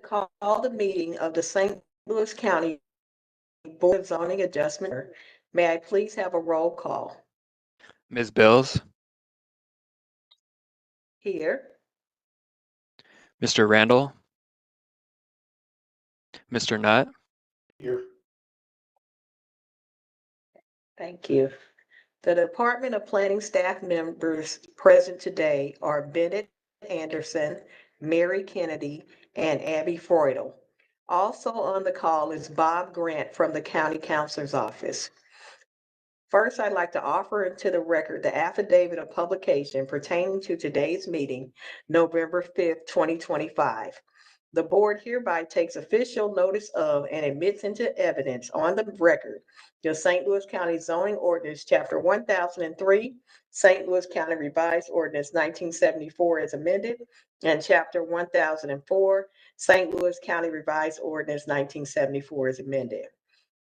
Call the meeting of the St. Louis County Board of Zoning Adjustment. May I please have a roll call? Ms. Bills, Here. Mr. Randall, Mr. Nutt, Here. Thank you. The Department of Planning staff members present today are Bennett Anderson, Mary Kennedy, and Abby Freudel. Also on the call is Bob Grant from the County Counselor's Office. First, I'd like to offer into the record the affidavit of publication pertaining to today's meeting, November 5th, 2025. The board hereby takes official notice of and admits into evidence on the record the St. Louis County Zoning Ordinance, Chapter 1003, St. Louis County Revised Ordinance 1974 as amended, and Chapter 1004, St. Louis County Revised Ordinance 1974 as amended.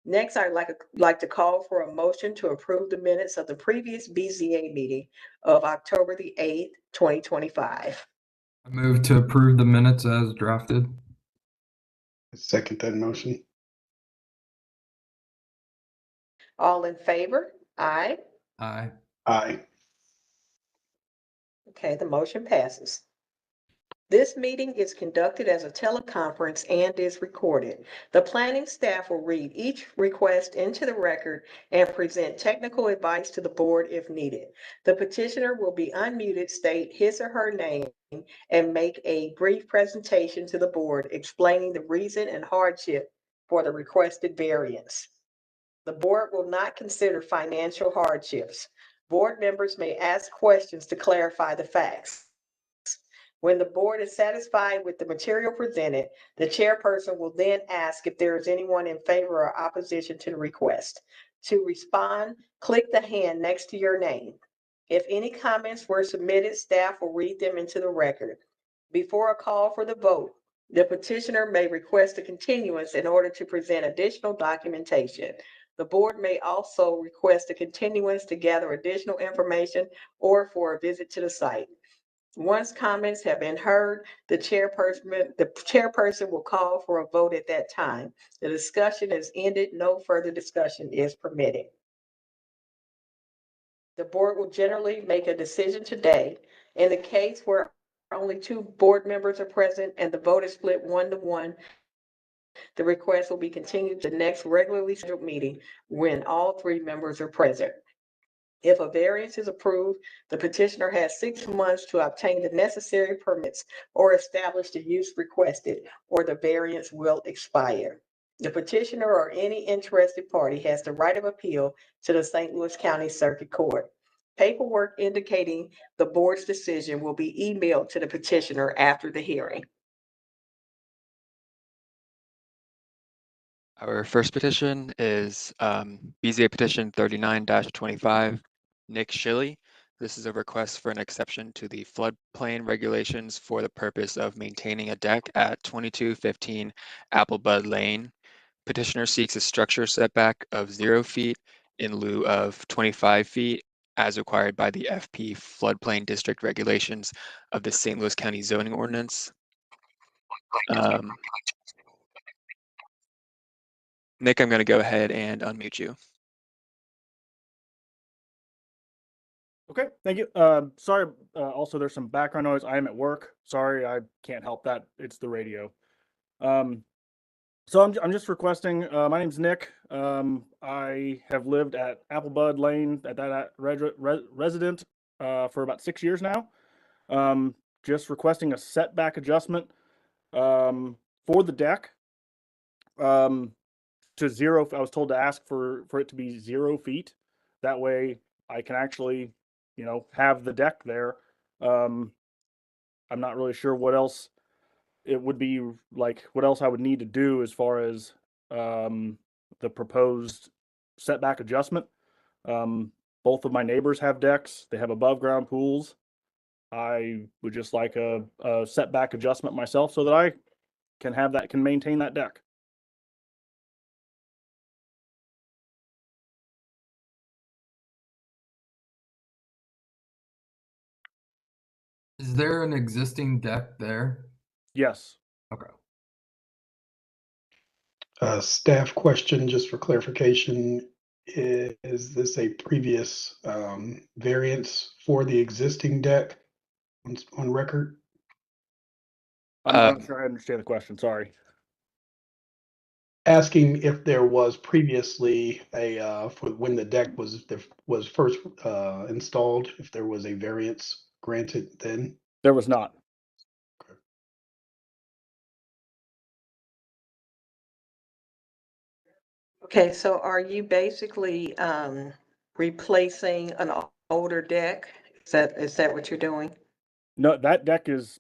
Next, I'd like to call for a motion to approve the minutes of the previous BZA meeting of October the 8th, 2025. I move to approve the minutes as drafted. I second that motion. All in favor? Aye. Aye. Aye. Okay, the motion passes. This meeting is conducted as a teleconference and is recorded. The planning staff will read each request into the record and present technical advice to the board if needed. The petitioner will be unmuted, state his or her name, and make a brief presentation to the board explaining the reason and hardship for the requested variance. The board will not consider financial hardships. Board members may ask questions to clarify the facts. When the board is satisfied with the material presented, the chairperson will then ask if there is anyone in favor or opposition to the request. To respond, click the hand next to your name. If any comments were submitted, staff will read them into the record. Before a call for the vote, the petitioner may request a continuance in order to present additional documentation. The board may also request a continuance to gather additional information or for a visit to the site. Once comments have been heard, the chairperson will call for a vote at that time. The discussion is ended. No further discussion is permitted. The board will generally make a decision today. In the case where only 2 board members are present and the vote is split 1-1, the request will be continued to the next regularly scheduled meeting when all 3 members are present. If a variance is approved, the petitioner has 6 months to obtain the necessary permits or establish the use requested, or the variance will expire. The petitioner or any interested party has the right of appeal to the St. Louis County Circuit Court. Paperwork indicating the board's decision will be emailed to the petitioner after the hearing. Our first petition is BZA petition 39-25, Nick Schilly. This is a request for an exception to the floodplain regulations for the purpose of maintaining a deck at 2215 Applebud Lane. Petitioner seeks a structure setback of 0 feet in lieu of 25 feet as required by the FP floodplain district regulations of the St. Louis County Zoning Ordinance. Nick, I'm going to go ahead and unmute you. Okay, thank you. Sorry, also there's some background noise. I am at work. Sorry, I can't help that. It's the radio. So I'm just requesting, my name's Nick. I have lived at Applebud Lane at that resident for about 6 years now. Just requesting a setback adjustment for the deck to 0. I was told to ask for it to be 0 feet. That way I can actually, have the deck there. I'm not really sure what else it would be like, what else I would need to do as far as the proposed setback adjustment. Both of my neighbors have decks. They have above ground pools. I would just like a setback adjustment myself so that I can maintain that deck. Is there an existing deck there? Yes. Okay. Staff question, just for clarification. Is this a previous variance for the existing deck on record? I'm not sure I understand the question. Sorry. Asking if there was previously a, for when the deck was first installed, if there was a variance granted then? There was not. Okay, so are you basically replacing an older deck? Is that what you're doing? No, that deck is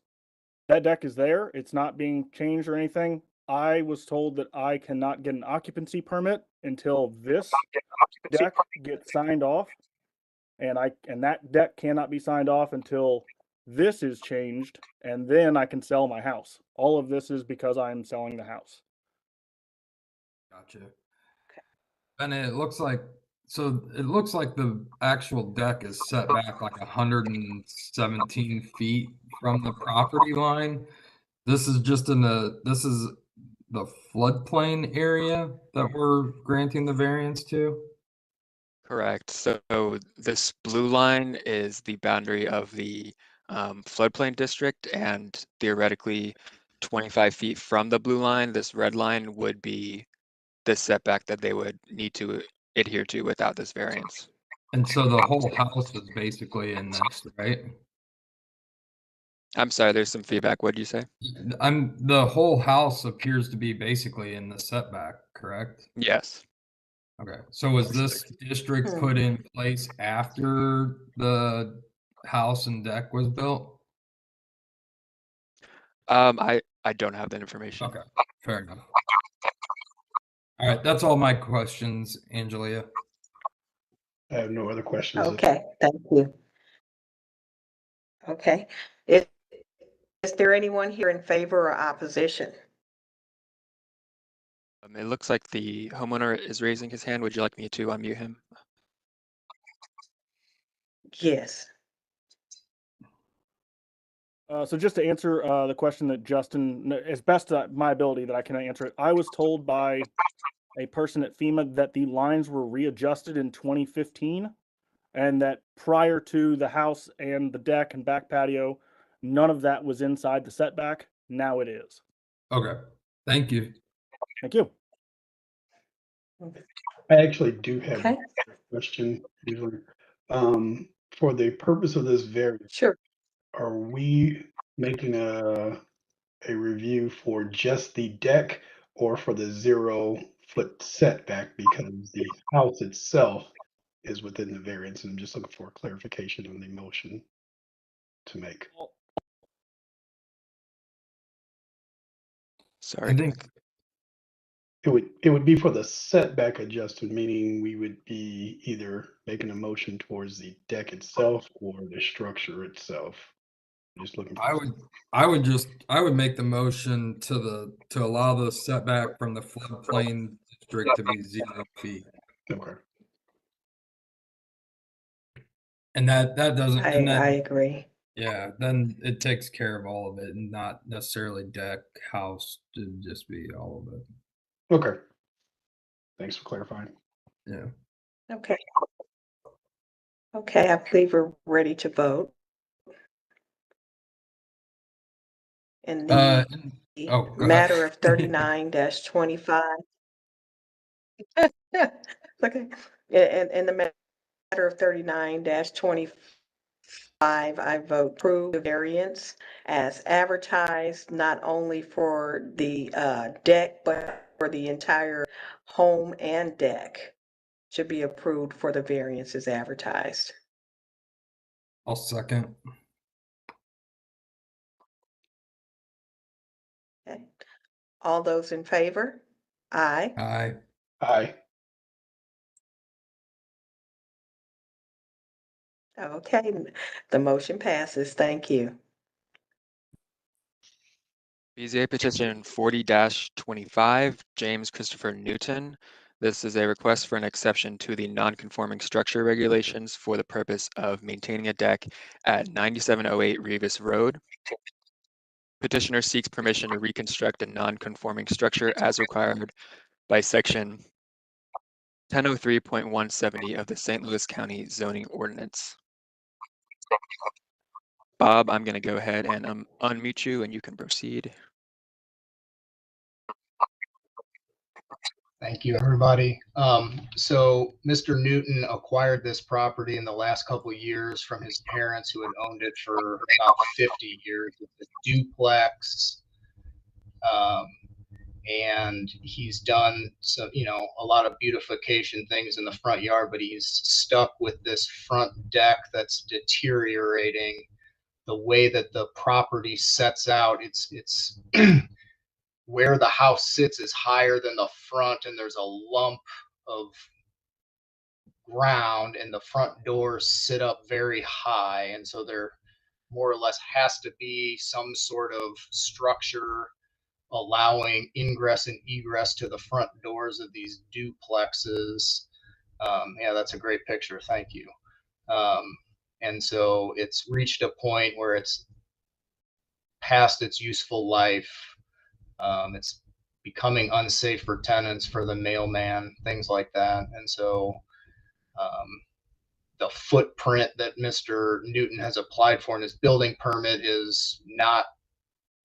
there. It's not being changed or anything. I was told that I cannot get an occupancy permit until this deck gets signed off. And that deck cannot be signed off until this is changed, and then I can sell my house. All of this is because I'm selling the house. Gotcha. And it looks like the actual deck is set back like 117 feet from the property line. This is just this is the floodplain area that we're granting the variance to. Correct. So this blue line is the boundary of the floodplain district, and theoretically 25 feet from the blue line, this red line would be the setback that they would need to adhere to without this variance. And so the whole house is basically in this, right? I'm sorry, there's some feedback. What did you say? The whole house appears to be basically in the setback, correct? Yes. Okay, so was this district put in place after the house and deck was built? I don't have that information. Okay, fair enough. All right, that's all my questions, Angelia. I have no other questions. Okay, thank you. Okay, is there anyone here in favor or opposition? It looks like the homeowner is raising his hand. Would you like me to unmute him? Yes. So just to answer the question that Justin, as best my ability that I can answer it, I was told by a person at FEMA that the lines were readjusted in 2015, and that prior to the house and the deck and back patio, none of that was inside the setback. Now it is. Okay, thank you. Thank you. I actually do have Okay. a question. Usually, for the purpose of this variance, Sure. are we making a review for just the deck or for the 0-foot setback, because the house itself is within the variance? And I'm just looking for clarification on the motion to make. Sorry. I think It would be for the setback adjustment, meaning we would be either making a motion towards the deck itself or the structure itself. Just looking for I would make the motion to allow the setback from the floodplain district to be 0 feet. okay. And that doesn't, and I then, agree. yeah, then it takes care of all of it and not necessarily deck, house, to just be all of it. Okay. Thanks for clarifying. Yeah. Okay. Okay, I believe we're ready to vote. In the go ahead. matter of 39-25. Okay. In the matter of 39-25, I vote approve the variance as advertised, not only for the deck, but for the entire home and deck. Should be approved for the variance as advertised. I'll second. Okay. All those in favor? Aye. Aye. Aye. Okay, the motion passes. Thank you. BZA petition 40-25, James Christopher Newton. This is a request for an exception to the non-conforming structure regulations for the purpose of maintaining a deck at 9708 Reavis Road. Petitioner seeks permission to reconstruct a non-conforming structure as required by section 1003.170 of the St. Louis County Zoning Ordinance. Bob, I'm going to go ahead and unmute you and you can proceed. Thank you, everybody. So Mr. Newton acquired this property in the last couple of years from his parents who had owned it for about 50 years. It's a duplex. And he's done some, a lot of beautification things in the front yard, but he's stuck with this front deck that's deteriorating. The way that the property sets out, it's where the house sits is higher than the front, and there's a lump of ground, and the front doors sit up very high, and so there more or less has to be some sort of structure allowing ingress and egress to the front doors of these duplexes. Yeah, that's a great picture. Thank you. And so it's reached a point where it's past its useful life. It's becoming unsafe for tenants, for the mailman, things like that. And so the footprint that Mr. Newton has applied for in his building permit is not,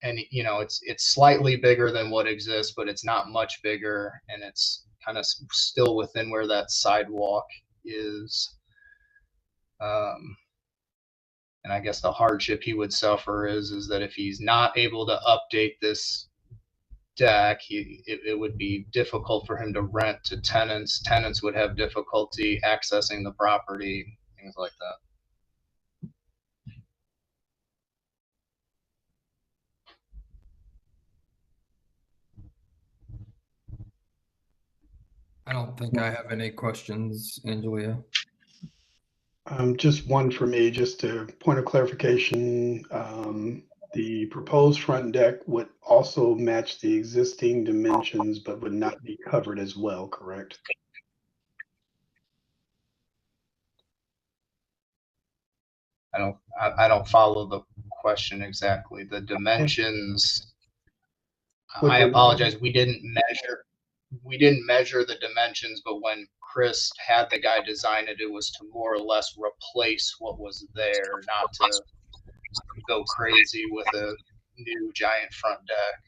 and it's slightly bigger than what exists, but it's not much bigger, and it's kind of still within where that sidewalk is. And I guess the hardship he would suffer is that if he's not able to update this deck, it would be difficult for him to rent to tenants. Tenants would have difficulty accessing the property, things like that. I don't think I have any questions, Angelia. Just one for me, just a point of clarification. The proposed front deck would also match the existing dimensions, but would not be covered as well, correct? I don't follow the question exactly. The dimensions, I apologize. We didn't measure the dimensions, but when Chris had the guy design it, it was to more or less replace what was there, not to go crazy with a new giant front deck.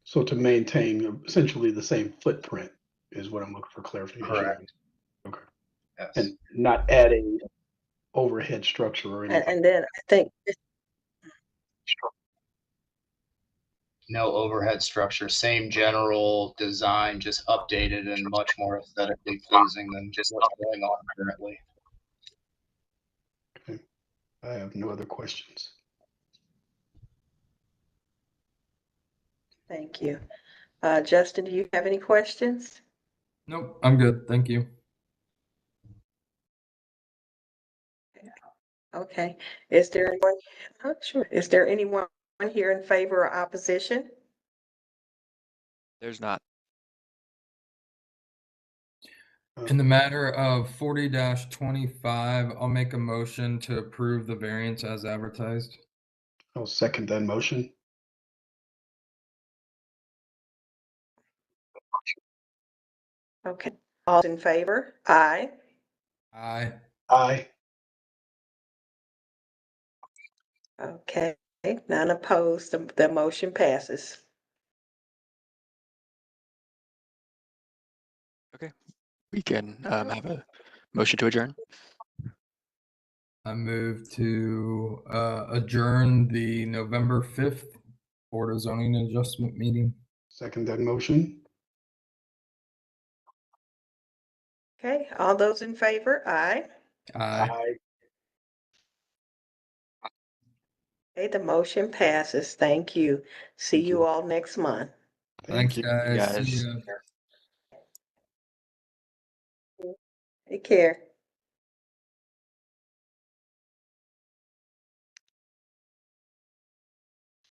So to maintain essentially the same footprint is what I'm looking for clarification. Correct. Okay. Yes. And not adding overhead structure or anything. And then I think No overhead structure, same general design, just updated and much more aesthetically pleasing than just what's going on currently. Okay. I have no other questions. thank you. Justin, do you have any questions? Nope, I'm good. Thank you. Okay. Is there anyone? Oh, sure. Is there anyone here in favor or opposition? There's not. In the matter of 40-25, I'll make a motion to approve the variance as advertised. I'll second that motion. Okay. All in favor? Aye. Aye. Aye. Okay. None opposed. The motion passes. We can have a motion to adjourn. I move to adjourn the November 5th Board of Zoning Adjustment meeting. Second that motion. Okay. All those in favor? Aye. Aye. Okay. The motion passes. Thank you. See Thank you you. all next month. Thanks, you, guys. See guys. ya. Take care.